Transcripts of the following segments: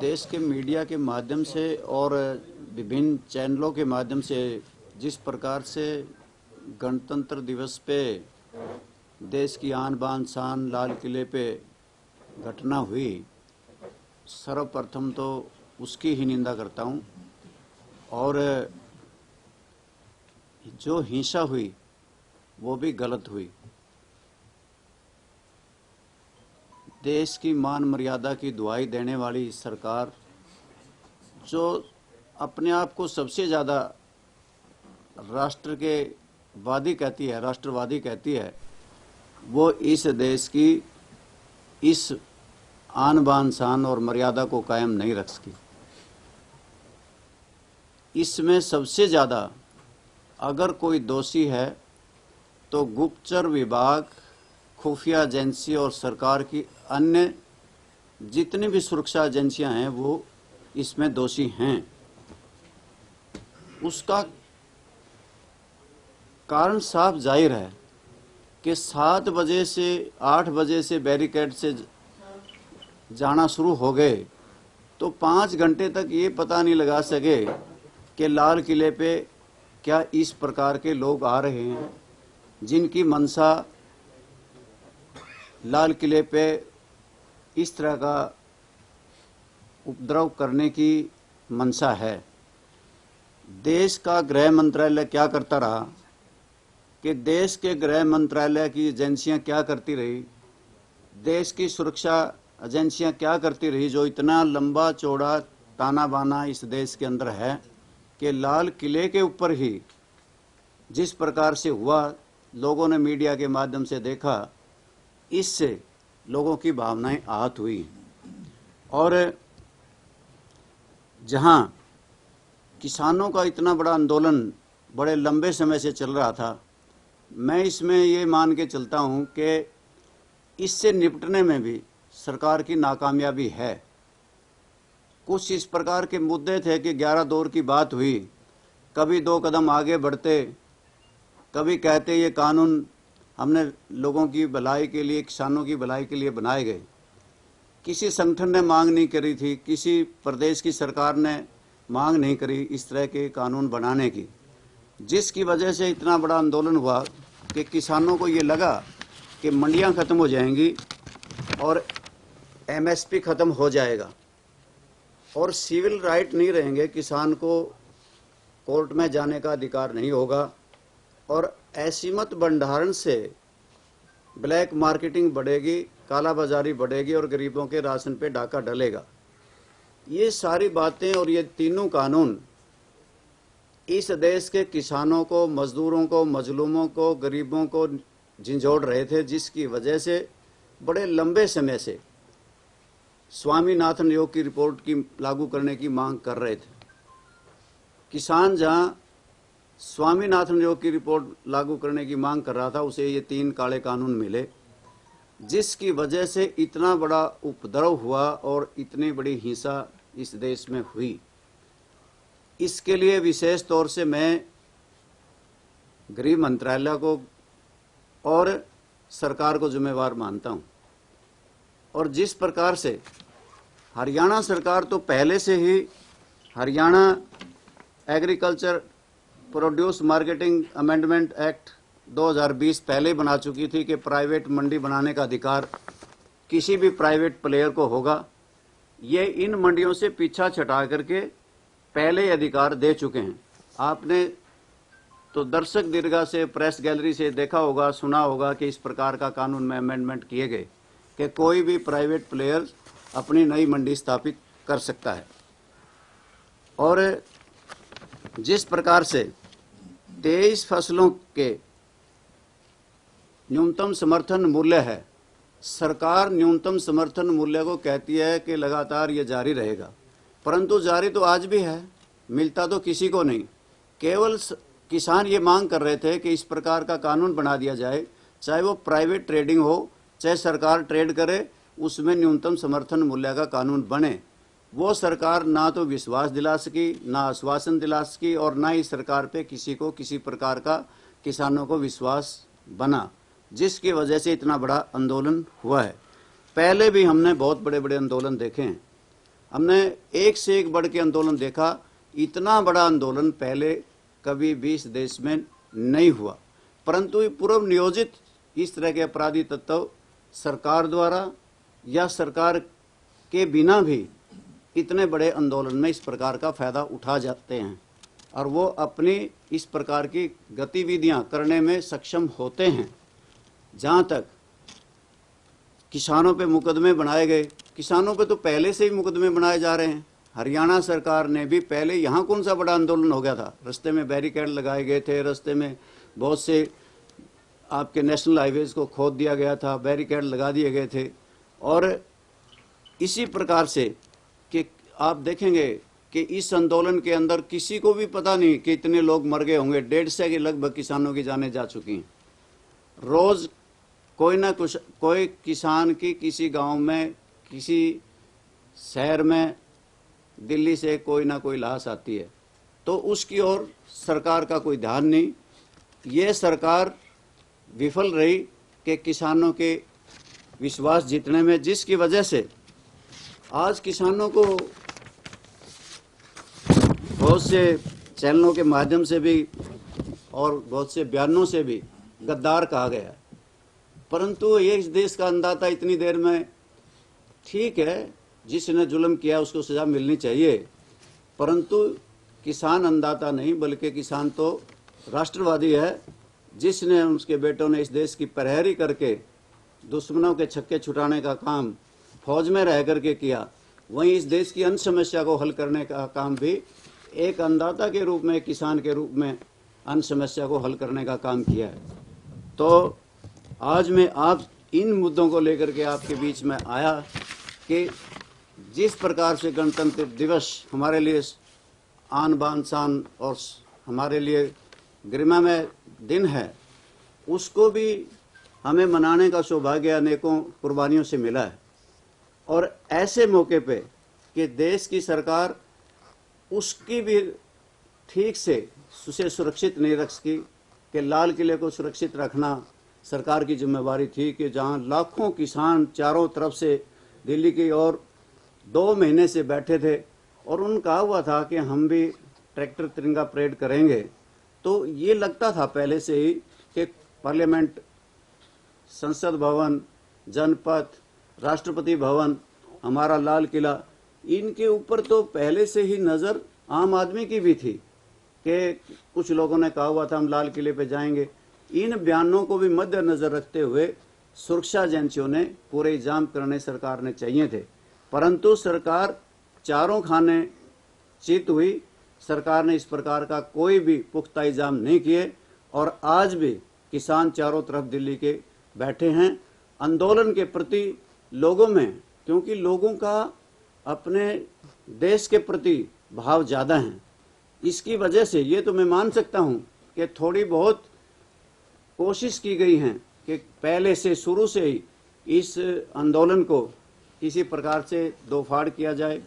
देश के मीडिया के माध्यम से और विभिन्न चैनलों के माध्यम से जिस प्रकार से गणतंत्र दिवस पे देश की आन बान शान लाल किले पे घटना हुई, सर्वप्रथम तो उसकी ही निंदा करता हूं। और जो हिंसा हुई वो भी गलत हुई। देश की मान मर्यादा की दुहाई देने वाली सरकार जो अपने आप को सबसे ज़्यादा राष्ट्र के वादी कहती है, राष्ट्रवादी कहती है, वो इस देश की इस आन बान शान और मर्यादा को कायम नहीं रख सकी। इसमें सबसे ज़्यादा अगर कोई दोषी है तो गुप्तचर विभाग, खुफिया एजेंसी और सरकार की अन्य जितनी भी सुरक्षा एजेंसियां हैं वो इसमें दोषी हैं। उसका कारण साफ जाहिर है कि 7 बजे से 8 बजे से बैरिकेड से जाना शुरू हो गए तो 5 घंटे तक ये पता नहीं लगा सके कि लाल किले पे क्या इस प्रकार के लोग आ रहे हैं जिनकी मंशा लाल किले पे इस तरह का उपद्रव करने की मंशा है। देश का गृह मंत्रालय क्या करता रहा कि देश के गृह मंत्रालय की एजेंसियां क्या करती रही, देश की सुरक्षा एजेंसियां क्या करती रही, जो इतना लंबा चौड़ा ताना बाना इस देश के अंदर है कि लाल किले के ऊपर ही जिस प्रकार से हुआ, लोगों ने मीडिया के माध्यम से देखा, इससे लोगों की भावनाएं आहत हुई। और जहां किसानों का इतना बड़ा आंदोलन बड़े लंबे समय से चल रहा था, मैं इसमें ये मान के चलता हूं कि इससे निपटने में भी सरकार की नाकामयाबी है। कुछ इस प्रकार के मुद्दे थे कि 11 दौर की बात हुई, कभी 2 कदम आगे बढ़ते, कभी कहते ये कानून हमने लोगों की भलाई के लिए, किसानों की भलाई के लिए बनाए गए। किसी संगठन ने मांग नहीं करी थी, किसी प्रदेश की सरकार ने मांग नहीं करी इस तरह के कानून बनाने की, जिसकी वजह से इतना बड़ा आंदोलन हुआ कि किसानों को ये लगा कि मंडियां खत्म हो जाएंगी और एमएसपी खत्म हो जाएगा और सिविल राइट नहीं रहेंगे, किसान को कोर्ट में जाने का अधिकार नहीं होगा और असीमित भंडारण से ब्लैक मार्केटिंग बढ़ेगी, काला बाजारी बढ़ेगी और गरीबों के राशन पे डाका डलेगा। ये सारी बातें और ये तीनों कानून इस देश के किसानों को, मजदूरों को, मजलूमों को, गरीबों को झंझोड़ रहे थे, जिसकी वजह से बड़े लंबे समय से स्वामीनाथन आयोग की रिपोर्ट की लागू करने की मांग कर रहे थे। किसान जहां स्वामीनाथन आयोग की रिपोर्ट लागू करने की मांग कर रहा था, उसे ये 3 काले कानून मिले, जिसकी वजह से इतना बड़ा उपद्रव हुआ और इतनी बड़ी हिंसा इस देश में हुई। इसके लिए विशेष तौर से मैं गृह मंत्रालय को और सरकार को जिम्मेवार मानता हूं। और जिस प्रकार से हरियाणा सरकार तो पहले से ही Haryana agriculture produce marketing amendment act 2020 पहले बना चुकी थी कि प्राइवेट मंडी बनाने का अधिकार किसी भी प्राइवेट प्लेयर को होगा। ये इन मंडियों से पीछा छटा करके पहले अधिकार दे चुके हैं। आपने तो दर्शक दीर्घा से, प्रेस गैलरी से देखा होगा, सुना होगा कि इस प्रकार का कानून में अमेंडमेंट किए गए कि कोई भी प्राइवेट प्लेयर अपनी नई मंडी स्थापित कर सकता है। और जिस प्रकार से 23 फसलों के न्यूनतम समर्थन मूल्य है, सरकार न्यूनतम समर्थन मूल्य को कहती है कि लगातार ये जारी रहेगा, परंतु जारी तो आज भी है, मिलता तो किसी को नहीं। केवल किसान ये मांग कर रहे थे कि इस प्रकार का कानून बना दिया जाए, चाहे वो प्राइवेट ट्रेडिंग हो, चाहे सरकार ट्रेड करे, उसमें न्यूनतम समर्थन मूल्य का कानून बने। वो सरकार ना तो विश्वास दिला सकी, ना आश्वासन दिला सकी और ना ही सरकार पे किसी को किसी प्रकार का किसानों को विश्वास बना, जिसकी वजह से इतना बड़ा आंदोलन हुआ है। पहले भी हमने बहुत बड़े बड़े आंदोलन देखे हैं। हमने एक से एक बढ़ के आंदोलन देखा। इतना बड़ा आंदोलन पहले कभी भी इस देश में नहीं हुआ, परंतु ये पूर्व नियोजित इस तरह के अपराधी तत्व सरकार द्वारा या सरकार के बिना भी इतने बड़े आंदोलन में इस प्रकार का फायदा उठा जाते हैं और वो अपनी इस प्रकार की गतिविधियां करने में सक्षम होते हैं। जहां तक किसानों पे मुकदमे बनाए गए, किसानों पे तो पहले से ही मुकदमे बनाए जा रहे हैं। हरियाणा सरकार ने भी पहले, यहाँ कौन सा बड़ा आंदोलन हो गया था, रास्ते में बैरिकेड लगाए गए थे, रास्ते में बहुत से आपके नेशनल हाईवेज को खोद दिया गया था, बैरिकेड लगा दिए गए थे। और इसी प्रकार से कि आप देखेंगे कि इस आंदोलन के अंदर किसी को भी पता नहीं कि इतने लोग मर गए होंगे। 150 के लगभग किसानों की जानें जा चुकी हैं। रोज कोई ना कुछ, कोई किसान की किसी गांव में, किसी शहर में, दिल्ली से कोई ना कोई लाश आती है, तो उसकी ओर सरकार का कोई ध्यान नहीं। ये सरकार विफल रही कि किसानों के विश्वास जीतने में, जिसकी वजह से आज किसानों को बहुत से चैनलों के माध्यम से भी और बहुत से बयानों से भी गद्दार कहा गया। परंतु ये इस देश का अन्नदाता इतनी देर में, ठीक है, जिसने जुल्म किया उसको सजा मिलनी चाहिए, परंतु किसान अन्नदाता नहीं, बल्कि किसान तो राष्ट्रवादी है, जिसने उसके बेटों ने इस देश की पहरेरी करके दुश्मनों के छक्के छुटाने का काम फौज में रह करके किया। वहीं इस देश की अन्य समस्या को हल करने का काम भी एक अन्नदाता के रूप में, किसान के रूप में अन्य समस्या को हल करने का काम किया है। तो आज मैं आप इन मुद्दों को लेकर के आपके बीच में आया कि जिस प्रकार से गणतंत्र दिवस हमारे लिए आन बान शान और हमारे लिए गरिमामय दिन है, उसको भी हमें मनाने का सौभाग्य अनेकों कुर्बानियों से मिला है। और ऐसे मौके पे कि देश की सरकार उसकी भी ठीक से उसे सुरक्षित नहीं रख सकी, कि लाल किले को सुरक्षित रखना सरकार की जिम्मेवारी थी, कि जहां लाखों किसान चारों तरफ से दिल्ली की ओर 2 महीने से बैठे थे और उन कहा हुआ था कि हम भी ट्रैक्टर तिरंगा परेड करेंगे। तो ये लगता था पहले से ही कि पार्लियामेंट, संसद भवन, जनपथ, राष्ट्रपति भवन, हमारा लाल किला, इनके ऊपर तो पहले से ही नज़र आम आदमी की भी थी कि कुछ लोगों ने कहा हुआ था हम लाल किले पे जाएंगे। इन बयानों को भी मद्देनजर रखते हुए सुरक्षा एजेंसियों ने पूरे इंतजाम करने सरकार ने चाहिए थे, परंतु सरकार चारों खाने चित हुई। सरकार ने इस प्रकार का कोई भी पुख्ता इंतजाम नहीं किए और आज भी किसान चारों तरफ दिल्ली के बैठे हैं आंदोलन के प्रति लोगों में, क्योंकि लोगों का अपने देश के प्रति भाव ज़्यादा है। इसकी वजह से ये तो मैं मान सकता हूँ कि थोड़ी बहुत कोशिश की गई है कि पहले से, शुरू से ही इस आंदोलन को किसी प्रकार से दो फाड़ किया जाए,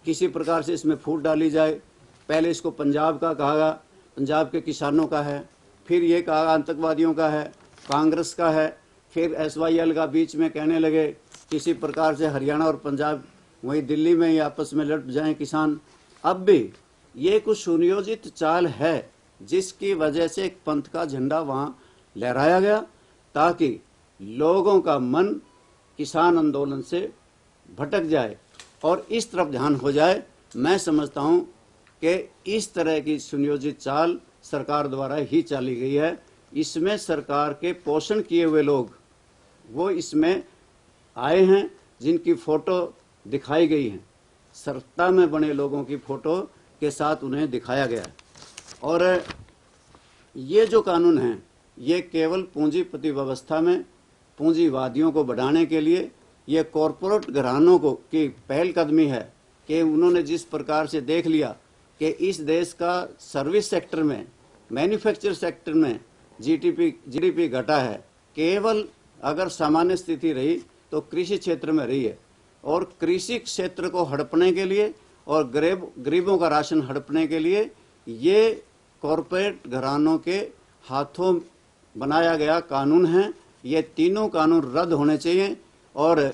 किसी प्रकार से इसमें फूट डाली जाए। पहले इसको पंजाब का कहा, पंजाब के किसानों का है, फिर ये कहा आतंकवादियों का है, कांग्रेस का है, फिर SYL का बीच में कहने लगे किसी प्रकार से हरियाणा और पंजाब वहीं दिल्ली में ही आपस में लड़ जाएं किसान। अब भी ये कुछ सुनियोजित चाल है जिसकी वजह से एक पंथ का झंडा वहां लहराया गया ताकि लोगों का मन किसान आंदोलन से भटक जाए और इस तरफ ध्यान हो जाए। मैं समझता हूं कि इस तरह की सुनियोजित चाल सरकार द्वारा ही चली गई है। इसमें सरकार के पोषण किए हुए लोग वो इसमें आए हैं, जिनकी फोटो दिखाई गई है, सत्ता में बने लोगों की फोटो के साथ उन्हें दिखाया गया है। और ये जो कानून है ये केवल पूंजीपति व्यवस्था में पूंजीवादियों को बढ़ाने के लिए, ये कॉरपोरेट घरानों को की पहलकदमी है कि उन्होंने जिस प्रकार से देख लिया कि इस देश का सर्विस सेक्टर में, मैन्युफैक्चर सेक्टर में जीडीपी घटा है, केवल अगर सामान्य स्थिति रही तो कृषि क्षेत्र में रही है। और कृषि क्षेत्र को हड़पने के लिए और गरीबों का राशन हड़पने के लिए ये कॉरपोरेट घरानों के हाथों बनाया गया कानून है। ये तीनों कानून रद्द होने चाहिए। और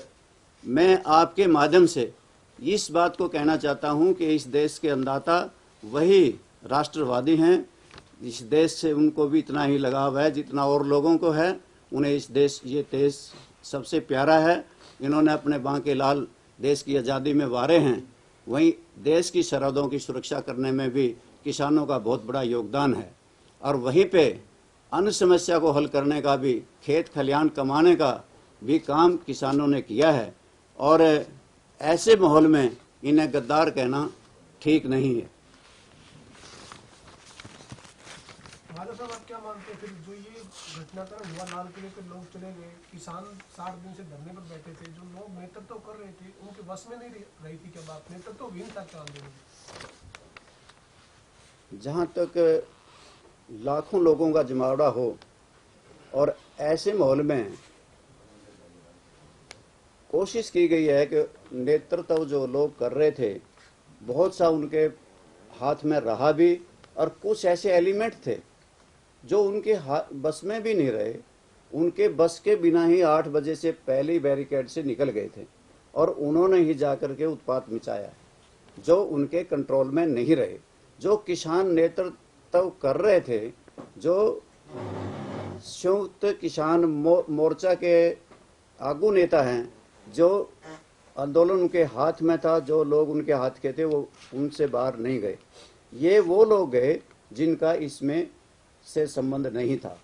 मैं आपके माध्यम से इस बात को कहना चाहता हूं कि इस देश के अन्नदाता वही राष्ट्रवादी हैं। इस देश से उनको भी इतना ही लगाव है जितना और लोगों को है। उन्हें ये देश सबसे प्यारा है। इन्होंने अपने बांके लाल देश की आज़ादी में वारे हैं। वहीं देश की सरहदों की सुरक्षा करने में भी किसानों का बहुत बड़ा योगदान है। और वहीं पे अन्न समस्या को हल करने का भी, खेत खलिहान कमाने का भी काम किसानों ने किया है। और ऐसे माहौल में इन्हें गद्दार कहना ठीक नहीं है। महाराज साहब, आप क्या मानते हैं फिर जो ये घटनाक्रम हुआ, लाल किले पे लोग चले गए, किसान 60 दिन से धरने पर बैठे थे, जो लोग नेतृत्व कर रहे थे उनके बस में नहीं रही थी क्या बात? नेतृत्व विहीन था क्या आंदोलन? जहाँ तक लाखों लोगों का जमावड़ा हो और ऐसे माहौल में कोशिश की गई है कि नेतृत्व जो लोग कर रहे थे, बहुत सा उनके हाथ में रहा भी, और कुछ ऐसे एलिमेंट थे जो उनके बस में भी नहीं रहे। उनके बस के बिना ही 8 बजे से पहले ही बैरिकेड से निकल गए थे और उन्होंने ही जाकर के उत्पात मचाया, जो उनके कंट्रोल में नहीं रहे। जो किसान नेतृत्व कर रहे थे, जो संयुक्त किसान मोर्चा के आगू नेता हैं, जो आंदोलन उनके हाथ में था, जो लोग उनके हाथ के थे, वो उनसे बाहर नहीं गए। ये वो लोग गए जिनका इसमें से संबंध नहीं था।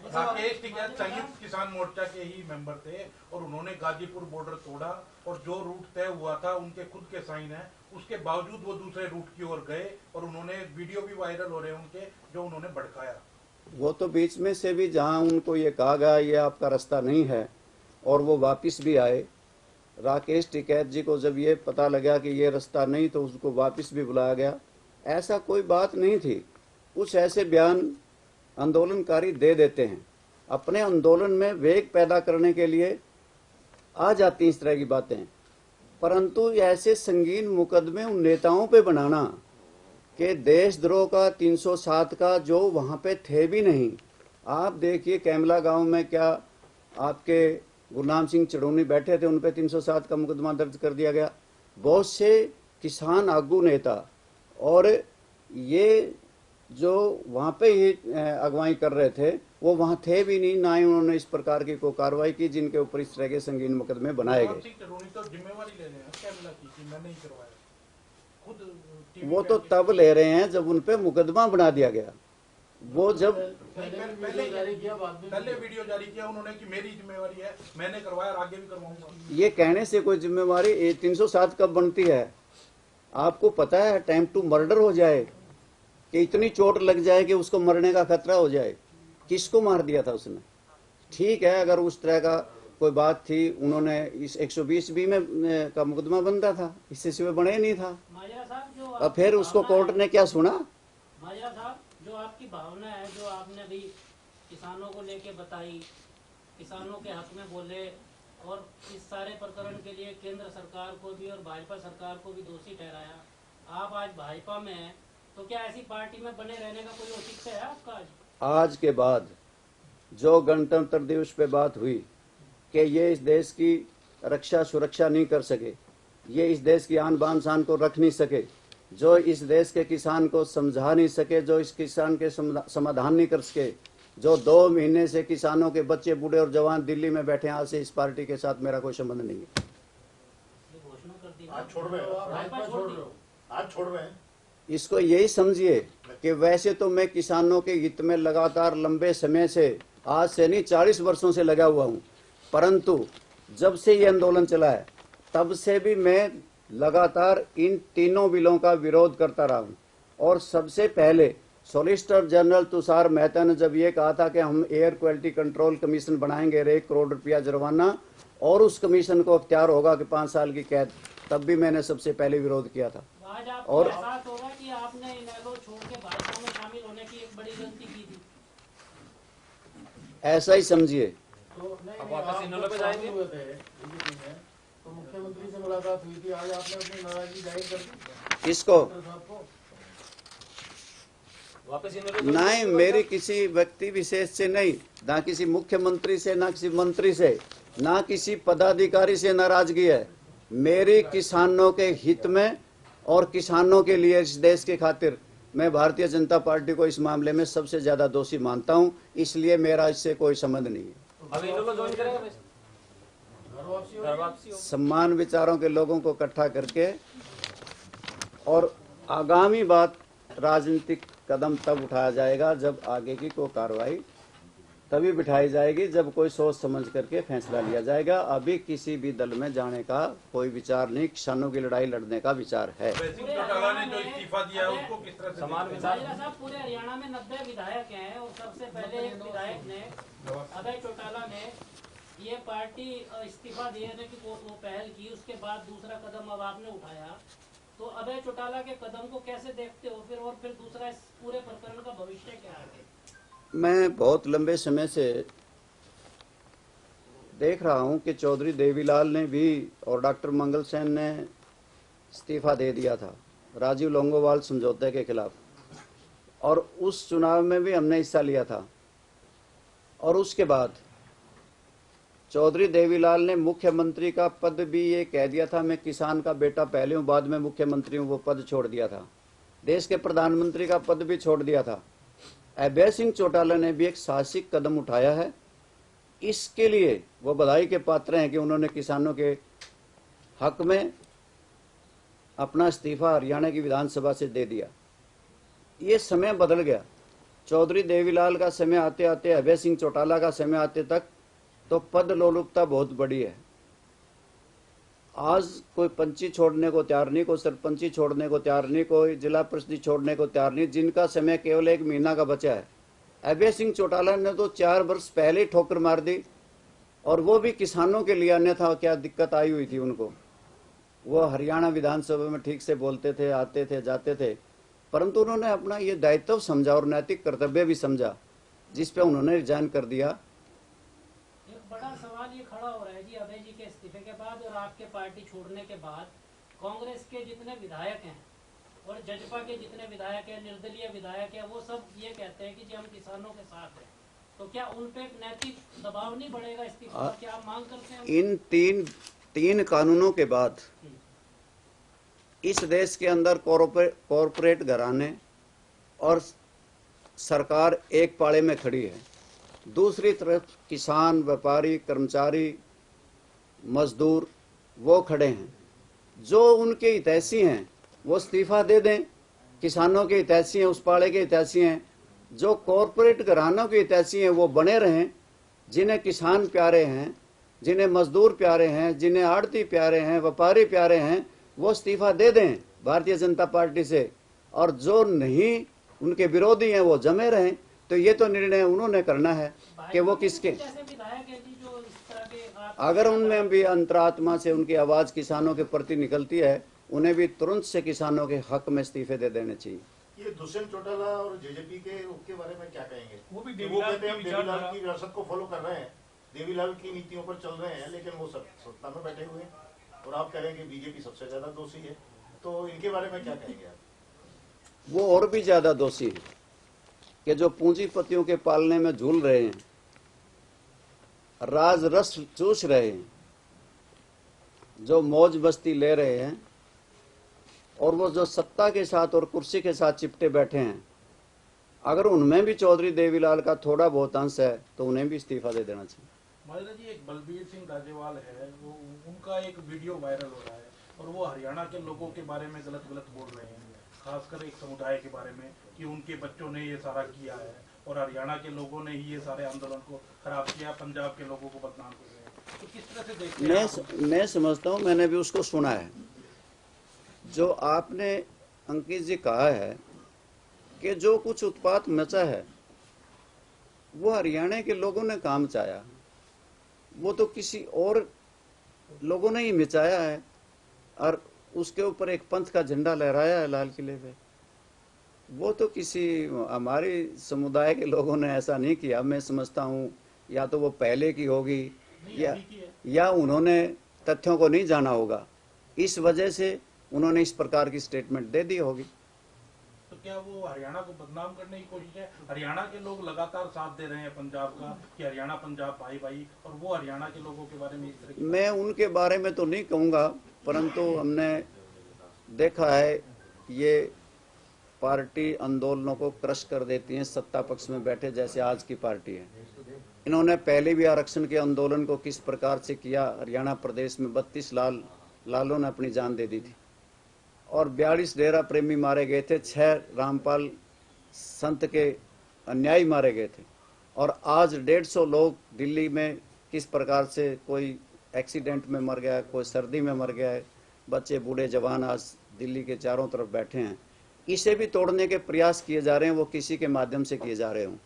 राकेश टिकैत संयुक्त किसान मोर्चा के ही मेंबर थे और उन्होंने गाजीपुर बॉर्डर तोड़ा और जो रूट तय हुआ था उनके खुद के साइन है, उसके बावजूद वो दूसरे रूट की ओर गए और उन्होंने वीडियो भी वायरल हो रहे हैं उनके, जो उन्होंने भड़काया। वो तो बीच में से भी जहां उनको ये कहा गया ये आपका रास्ता नहीं है और वो वापस भी आए। राकेश टिकैत जी को जब ये पता लगा कि ये रास्ता नहीं तो उसको वापस भी बुलाया गया। ऐसा कोई बात नहीं थी। कुछ ऐसे बयान आंदोलनकारी दे देते हैं, अपने आंदोलन में वेग पैदा करने के लिए आ जाती इस तरह की बातें, परंतु ऐसे संगीन मुकदमे उन नेताओं पे बनाना कि देशद्रोह का 307 का, जो वहां पे थे भी नहीं। आप देखिए कैमला गांव में क्या आपके गुरनाम सिंह चढ़ोनी बैठे थे, उन पे 307 का मुकदमा दर्ज कर दिया गया। बहुत से किसान आगू नेता और ये जो वहां पे ही अगुवाई कर रहे थे वो वहां थे भी नहीं, ना ही उन्होंने इस प्रकार की कोई कार्रवाई की जिनके ऊपर इस तरह के संगीन मुकदमे बनाए गए। तो जिम्मेवारी ले रहे हैं कैमला की कि मैंने ही करवाया, खुद वो तो तब ले रहे हैं जब उन पे मुकदमा बना दिया गया। वो जब पहले वीडियो जारी किया उन्होंने कि मेरी जिम्मेवारी है, मैंने करवाया और आगे भी करवाऊंगा। ये कहने से कोई जिम्मेवारी 307 कब बनती है? आपको पता है टाइम टू मर्डर हो जाए कि इतनी चोट लग जाए कि उसको मरने का खतरा हो जाए। किसको मार दिया था उसने? ठीक है, अगर उस तरह का कोई बात थी, उन्होंने इस 120B में का मुकदमा बनता था, इससे सिवा बने नहीं था। और फिर उसको कोर्ट ने क्या सुना? माजरा साहब, जो आपकी भावना है, जो आपने भी किसानों को लेके बताई, किसानों के हक में बोले और इस सारे प्रकरण के लिए केंद्र सरकार को भी और भाजपा सरकार को भी दोषी ठहराया। आप आज भाजपा में हैं, तो क्या ऐसी पार्टी में बने रहने का कोई औचित्य है आपका? आज के बाद जो गणतंत्र दिवस पे बात हुई कि ये इस देश की रक्षा सुरक्षा नहीं कर सके, ये इस देश की आन बान शान को रख नहीं सके, जो इस देश के किसान को समझा नहीं सके, जो इस किसान के समाधान नहीं कर सके, जो 2 महीने से किसानों के बच्चे बूढ़े और जवान दिल्ली में बैठे हैं, आज से इस पार्टी के साथ मेरा कोई संबंध नहीं है। आज छोड़ रहे हैं। इसको यही समझिए कि वैसे तो मैं किसानों के हित में लगातार लंबे समय से, आज से नहीं 40 वर्षों से लगा हुआ हूं, परंतु जब से ये आंदोलन चला है तब से भी मैं लगातार इन तीनों बिलों का विरोध करता रहा हूं। और सबसे पहले सॉलिसिटर जनरल तुषार मेहता ने जब ये कहा था कि हम एयर क्वालिटी कंट्रोल कमीशन बनाएंगे, 1 करोड़ रुपया जुर्माना और उस कमीशन को अख्तियार होगा कि 5 साल की कैद, तब भी मैंने सबसे पहले विरोध किया था। आज आपको और एहसास होगा कि आपने इनेलो छोड़ के भाजपा में शामिल होने की एक बड़ी गलती की थी। ऐसा ही समझिए। तो वापस इनेलो पे जाएंगे तो मुख्यमंत्री से मुलाकात हुई थी, आज आपने अपनी नाराजगी जाहिर कर दी किसको? वापस नहीं, मेरी किसी व्यक्ति विशेष से नहीं, ना किसी मुख्यमंत्री से, ना किसी मंत्री से, ना किसी पदाधिकारी से नाराजगी है। मेरी किसानों के हित में और किसानों के लिए इस देश के खातिर मैं भारतीय जनता पार्टी को इस मामले में सबसे ज्यादा दोषी मानता हूं, इसलिए मेरा इससे कोई संबंध नहीं है। अब इन लोग ज्वाइन करेगा वैसे? घर वापसी होगी। समान विचारों के लोगों को इकट्ठा करके और आगामी बात राजनीतिक कदम तब उठाया जाएगा जब आगे की कोई कार्रवाई तभी बिठाई जाएगी, जब कोई सोच समझ करके फैसला लिया जाएगा। अभी किसी भी दल में जाने का कोई विचार नहीं, किसानों की लड़ाई लड़ने का विचार है। सिंह चौटाला ने जो इस्तीफा दिया है उसको किस तरह से समान देखते हैं? विचार। साहब पूरे हरियाणा में 90 विधायक हैं और सबसे पहले एक विधायक ने अभय चौटाला ने ये पार्टी इस्तीफा देने की वो पहल की, उसके बाद दूसरा कदम अब आपने उठाया, तो अभय चौटाला के कदम को कैसे देखते हो फिर, और फिर दूसरा इस पूरे प्रकरण का भविष्य क्या है? मैं बहुत लंबे समय से देख रहा हूं कि चौधरी देवीलाल ने भी और डॉक्टर मंगल सेन ने इस्तीफा दे दिया था राजीव लोंगोवाल समझौते के खिलाफ, और उस चुनाव में भी हमने हिस्सा लिया था। और उसके बाद चौधरी देवीलाल ने मुख्यमंत्री का पद भी ये कह दिया था, मैं किसान का बेटा पहले हूं, बाद में मुख्यमंत्री हूं, वो पद छोड़ दिया था। देश के प्रधानमंत्री का पद भी छोड़ दिया था। अभय सिंह चौटाला ने भी एक साहसिक कदम उठाया है, इसके लिए वो बधाई के पात्र हैं कि उन्होंने किसानों के हक में अपना इस्तीफा हरियाणा की विधानसभा से दे दिया। ये समय बदल गया, चौधरी देवीलाल का समय आते आते अभय सिंह चौटाला का समय आते तक तो पद लोलुपता बहुत बड़ी है। आज कोई पंची छोड़ने को तैयार नहीं, कोई सरपंची छोड़ने को तैयार नहीं, कोई जिला परिषद छोड़ने को तैयार नहीं, जिनका समय केवल 1 महीना का बचा है। अभय सिंह चौटाला ने तो 4 वर्ष पहले ही ठोकर मार दी, और वो भी किसानों के लिए। अन्यथा क्या दिक्कत आई हुई थी उनको, वो हरियाणा विधानसभा में ठीक से बोलते थे, आते थे, जाते थे, परंतु उन्होंने अपना ये दायित्व समझा और नैतिक कर्तव्य भी समझा, जिस पे उन्होंने रिजाइन कर दिया। एक बड़ा सवाल ये खड़ा हो रहा है जी, अभय जी के इस्तीफे के बाद और आपके पार्टी छोड़ने के बाद कांग्रेस के जितने विधायक हैं और जजपा के जितने विधायक हैं, निर्दलीय विधायक हैं, वो सब ये कहते हैं कि जी हम किसानों के साथ हैं। तो क्या उन पे एक नैतिक दबाव नहीं बढ़ेगा इस्तीफे का? क्या आप मांग करते हैं? इन तीन कानूनों के बाद इस देश के अंदर कॉरपोरेट घराने और सरकार एक पाड़े में खड़ी है। दूसरी तरफ किसान, व्यापारी, कर्मचारी, मजदूर वो खड़े हैं। जो उनके हितैषी हैं वो इस्तीफा दे दें, किसानों के हितैषी हैं, उस पाड़े के हितैषी हैं। जो कॉरपोरेट घरानों के हितैषी हैं वो बने रहें। जिन्हें किसान प्यारे हैं, जिन्हें मजदूर प्यारे हैं, जिन्हें आड़ती प्यारे हैं, व्यापारी प्यारे हैं, वो इस्तीफा दे दें भारतीय जनता पार्टी से, और जो नहीं उनके विरोधी हैं वो जमे रहें। तो ये तो निर्णय उन्होंने करना है कि वो किसके, जैसे विधायक हैं जी जो इस तरह के अगर उनमें भी अंतरात्मा से उनकी आवाज किसानों के प्रति निकलती है, उन्हें भी तुरंत से किसानों के हक में इस्तीफे दे देने चाहिए। ये दुष्यंत चौटाला और जेजेपी के उसके बारे में क्या कहेंगे? वो भी कहते हैं हम देवीलाल की विरासत को फॉलो कर रहे हैं, देवीलाल की नीतियों पर चल रहे हैं, लेकिन वो सत्ता में बैठे हुए हैं, और आप कह रहे हैं कि बीजेपी सबसे ज्यादा दोषी है। तो इनके बारे में क्या कहेंगे आप? वो और भी ज्यादा दोषी है कि जो पूंजीपतियों के पालने में झूल रहे हैं, राज रस चूस रहे हैं, जो मौज मस्ती ले रहे हैं, और वो जो सत्ता के साथ और कुर्सी के साथ चिपटे बैठे हैं, अगर उनमें भी चौधरी देवीलाल का थोड़ा बहुत अंश है तो उन्हें भी इस्तीफा दे देना चाहिए। मालिका जी, एक बलबीर सिंह राजेवाल है, वो उनका एक वीडियो वायरल हो रहा है और वो हरियाणा के लोगों के बारे में गलत बोल रहे हैं, खासकर एक समुदाय के बारे में कि उनके बच्चों ने ये सारा किया है और हरियाणा के लोगों ने ही ये सारे आंदोलन को खराब किया, पंजाब के लोगों को बदनाम कर रहे हैं। तो किस तरह से देखते हैं? मैं समझता हूं, मैंने भी उसको सुना है। जो आपने अंकित जी कहा है कि जो कुछ उत्पात मचा है वो हरियाणा के लोगों ने काम चाया, वो तो किसी और लोगों ने ही मचाया है, और उसके ऊपर एक पंथ का झंडा लहराया है लाल किले पे। वो तो किसी हमारे समुदाय के लोगों ने ऐसा नहीं किया। मैं समझता हूँ या तो वो पहले की होगी या उन्होंने तथ्यों को नहीं जाना होगा, इस वजह से उन्होंने इस प्रकार की स्टेटमेंट दे दी होगी। तो क्या वो हरियाणा को बदनाम करने की कोशिश है? हरियाणा के लोग लगातार साथ दे रहे हैं पंजाब का कि हरियाणा पंजाब भाई भाई, और वो हरियाणा के लोगों के बारे में इस तरह की मैं उनके बारे में तो नहीं कहूँगा, परंतु हमने देखा है ये पार्टी आंदोलनों को क्रश कर देती है सत्ता पक्ष में बैठे, जैसे आज की पार्टी है। इन्होंने पहले भी आरक्षण के आंदोलन को किस प्रकार से किया। हरियाणा प्रदेश में 32 लालों ने अपनी जान दे दी थी और 42 डेरा प्रेमी मारे गए थे, 6 रामपाल संत के अन्यायी मारे गए थे और आज 150 लोग दिल्ली में किस प्रकार से कोई एक्सीडेंट में मर गया है, कोई सर्दी में मर गया है, बच्चे बूढ़े जवान आज दिल्ली के चारों तरफ बैठे हैं। इसे भी तोड़ने के प्रयास किए जा रहे हैं, वो किसी के माध्यम से किए जा रहे हों।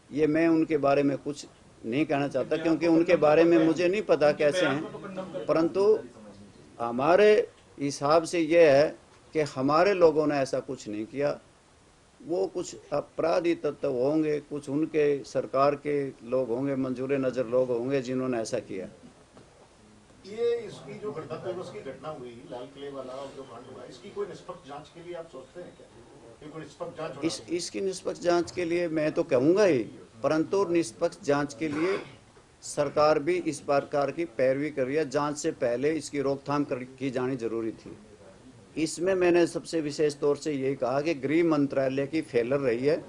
ये मैं उनके बारे में कुछ नहीं कहना चाहता क्योंकि उनके बारे में मुझे नहीं पता कैसे हैं, परंतु हमारे हिसाब से ये है कि हमारे लोगों ने ऐसा कुछ नहीं किया। वो कुछ अपराधी तत्व होंगे, कुछ उनके सरकार के लोग होंगे, मंजूर नजर लोग होंगे जिन्होंने ऐसा किया। ये इसकी जो गणतंत्र दिवस की घटना हुई लाल किले वाला और जो कांड हुआ, इसकी कोई निष्पक्ष जांच के लिए आप सोचते हैं क्या? कि कोई निष्पक्ष जांच होना चाहिए? इसकी निष्पक्ष जांच के लिए मैं तो कहूँगा ही, परंतु निष्पक्ष जांच के लिए सरकार भी इस प्रकार की पैरवी कर रही है। जांच से पहले इसकी रोकथाम की जानी जरूरी थी। इसमें मैंने सबसे विशेष तौर से यही कहा कि गृह मंत्रालय की फेलर रही है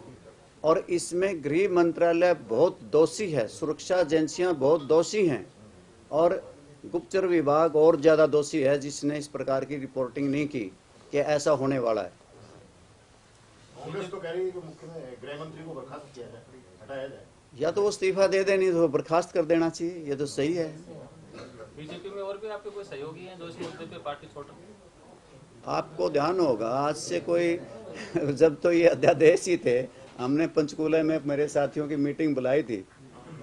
और इसमें गृह मंत्रालय बहुत दोषी है, सुरक्षा एजेंसियां बहुत दोषी हैं और गुप्तचर विभाग और ज्यादा दोषी है जिसने इस प्रकार की रिपोर्टिंग नहीं की कि ऐसा होने वाला है। कांग्रेस तो कह रही है कि गृह मंत्री को बर्खास्त किया जाए, हटाया जाए। या तो वो इस्तीफा दे दे, नहीं तो बर्खास्त कर देना चाहिए। ये तो सही है। बीजेपी में और भी आपके कोई सहयोगी हैं जो इस मुद्दे पे पार्टी छोड़ रहे हैं? आपको ध्यान होगा आज से कोई जब तो ये अध्यादेश ही थे, हमने पंचकूला में मेरे साथियों की मीटिंग बुलाई थी।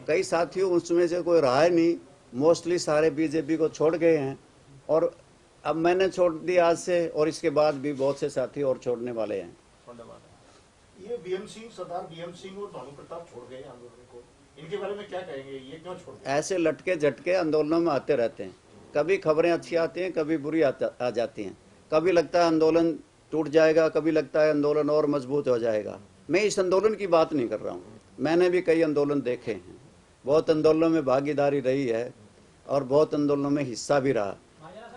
कई साथियों उसमें से कोई रहा नहीं, मोस्टली सारे बीजेपी को छोड़ गए हैं और अब मैंने छोड़ दी आज से और इसके बाद भी बहुत से साथी और छोड़ने वाले हैं। ये बीएम सिंह, सरदार बीएम सिंह और भानु प्रताप छोड़ गए आंदोलन को, इनके बारे में क्या कहेंगे? ये क्यों छोड़ गए? ऐसे लटके झटके आंदोलनों में आते रहते हैं। कभी खबरें अच्छी आती हैं, कभी बुरी आ जाती हैं। कभी लगता है आंदोलन टूट जाएगा, कभी लगता है आंदोलन और मजबूत हो जाएगा। मैं इस आंदोलन की बात नहीं कर रहा हूँ। मैंने भी कई आंदोलन देखे हैं, बहुत आंदोलनों में भागीदारी रही है और बहुत आंदोलनों में हिस्सा भी रहा।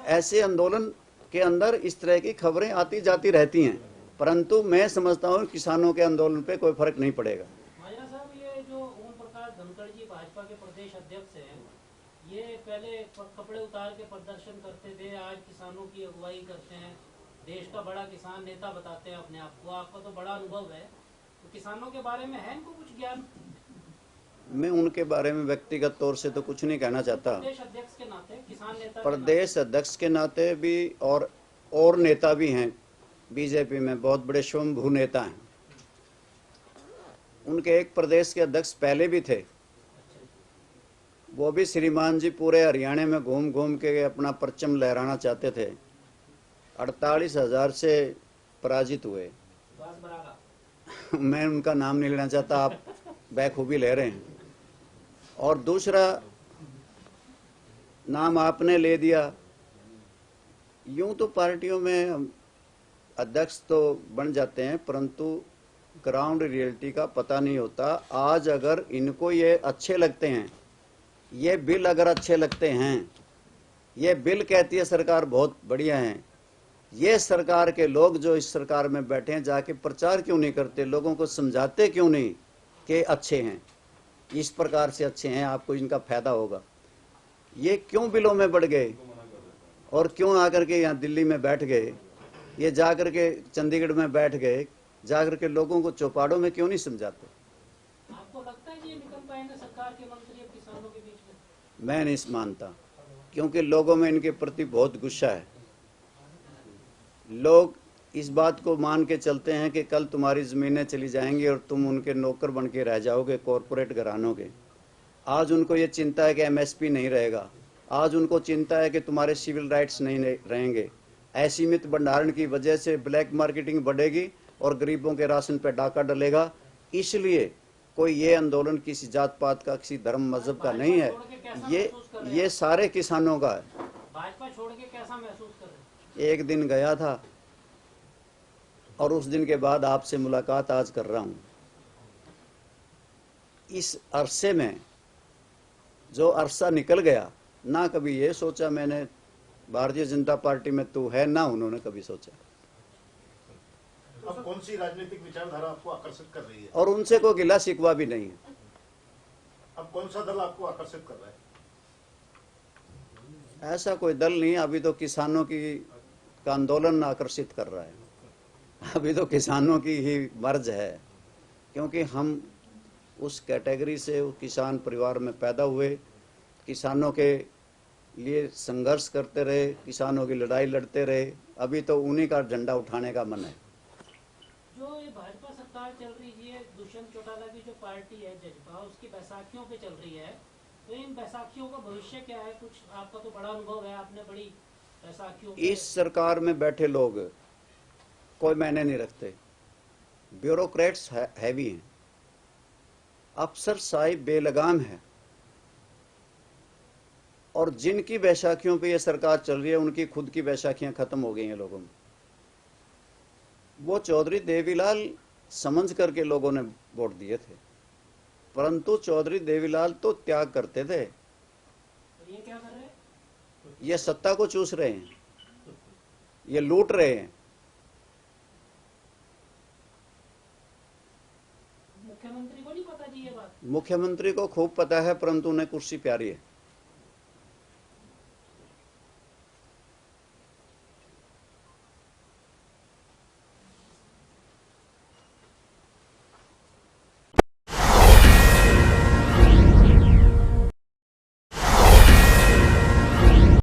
ऐसे आंदोलन के अंदर इस तरह की खबरें आती जाती रहती हैं, परंतु मैं समझता हूँ किसानों के आंदोलन पे कोई फर्क नहीं पड़ेगा। माजरा साहब, ये जो ओम प्रकाश धनखड़ जी भाजपा के प्रदेश अध्यक्ष हैं, ये पहले कपड़े उतार के प्रदर्शन करते थे, आज किसानों की अगुवाई करते हैं, देश का बड़ा किसान नेता बताते हैं अपने आप को। आपका तो बड़ा अनुभव है, तो किसानों के बारे में है इनको कुछ ज्ञान? मैं उनके बारे में व्यक्तिगत तौर से तो कुछ नहीं कहना चाहता। प्रदेश अध्यक्ष के नाते, किसान नेता प्रदेश अध्यक्ष के नाते भी और नेता भी हैं बीजेपी में, बहुत बड़े स्वयंभू नेता हैं। उनके एक प्रदेश के अध्यक्ष पहले भी थे, वो भी श्रीमान जी पूरे हरियाणा में घूम घूम के अपना परचम लहराना चाहते थे। 48,000 से पराजित हुए। मैं उनका नाम नहीं लेना चाहता, आप बखूबी ले रहे हैं। और दूसरा नाम आपने ले दिया। यूं तो पार्टियों में अध्यक्ष तो बन जाते हैं, परंतु ग्राउंड रियलिटी का पता नहीं होता। आज अगर इनको ये अच्छे लगते हैं, ये बिल अगर अच्छे लगते हैं, ये बिल कहती है सरकार बहुत बढ़िया है, ये सरकार के लोग जो इस सरकार में बैठे हैं जाके प्रचार क्यों नहीं करते, लोगों को समझाते क्यों नहीं कि अच्छे हैं, इस प्रकार से अच्छे हैं, आपको इनका फायदा होगा। ये क्यों बिलों में बढ़ गए और क्यों आकर के यहाँ दिल्ली में बैठ गए, ये जाकर के चंडीगढ़ में बैठ गए, जाकर के लोगों को चौपाड़ों में क्यों नहीं समझाते? आपको लगता है कि ये निकल पाएंगे सरकार के मंत्री अब किसानों के बीच में? मैं नहीं मानता, क्योंकि लोगों में इनके प्रति बहुत गुस्सा है। लोग इस बात को मान के चलते हैं कि कल तुम्हारी ज़मीनें चली जाएंगी और तुम उनके नौकर बन के रह जाओगे, कॉरपोरेट घरानों के। आज उनको ये चिंता है कि एमएसपी नहीं रहेगा, आज उनको चिंता है कि तुम्हारे सिविल राइट्स नहीं रहेंगे। असीमित भंडारण की वजह से ब्लैक मार्केटिंग बढ़ेगी और गरीबों के राशन पे डाका डलेगा। इसलिए कोई ये आंदोलन किसी जात पात का, किसी धर्म मजहब का नहीं है, ये सारे किसानों का है। भाजपा छोड़ के कैसा महसूस कर रहे हैं? एक दिन गया था और उस दिन के बाद आपसे मुलाकात आज कर रहा हूं। इस अरसे में जो अरसा निकल गया, ना कभी ये सोचा मैंने भारतीय जनता पार्टी में तू है ना, उन्होंने कभी सोचा। अब कौन सी राजनीतिक विचारधारा आपको आकर्षित कर रही है? और उनसे कोई गिला शिकवा भी नहीं है। अब कौन सा दल आपको आकर्षित कर रहा है? ऐसा कोई दल नहीं, अभी तो किसानों का आंदोलन आकर्षित कर रहा है। अभी तो किसानों की ही मर्ज है, क्योंकि हम उस कैटेगरी से, उस किसान परिवार में पैदा हुए, किसानों के लिए संघर्ष करते रहे, किसानों की लड़ाई लड़ते रहे। अभी तो उन्हीं का झंडा उठाने का मन है। जो ये भाजपा सरकार चल रही है, दुष्यंत चौटाला की जो पार्टी है जजपा, उसकी बैसाखियों पे चल रही है, तो इन बैसाखियों का भविष्य क्या है? कुछ आपका तो बड़ा अनुभव है, आपने बड़ी बैसाखियों पे- इस सरकार में बैठे लोग कोई मायने नहीं रखते। ब्यूरोक्रेट्स हैवी हैं, अफसरशाही बेलगाम है, और जिनकी बैसाखियों पे ये सरकार चल रही है उनकी खुद की बैसाखियां खत्म हो गई हैं लोगों में। वो चौधरी देवीलाल समझ करके लोगों ने वोट दिए थे, परंतु चौधरी देवीलाल तो त्याग करते थे। और ये क्या कर रहे हैं? ये सत्ता को चूस रहे हैं, ये लूट रहे हैं। मुख्यमंत्री को नहीं पता जी ये बात? मुख्यमंत्री को खूब पता है, परंतु उन्हें कुर्सी प्यारी है।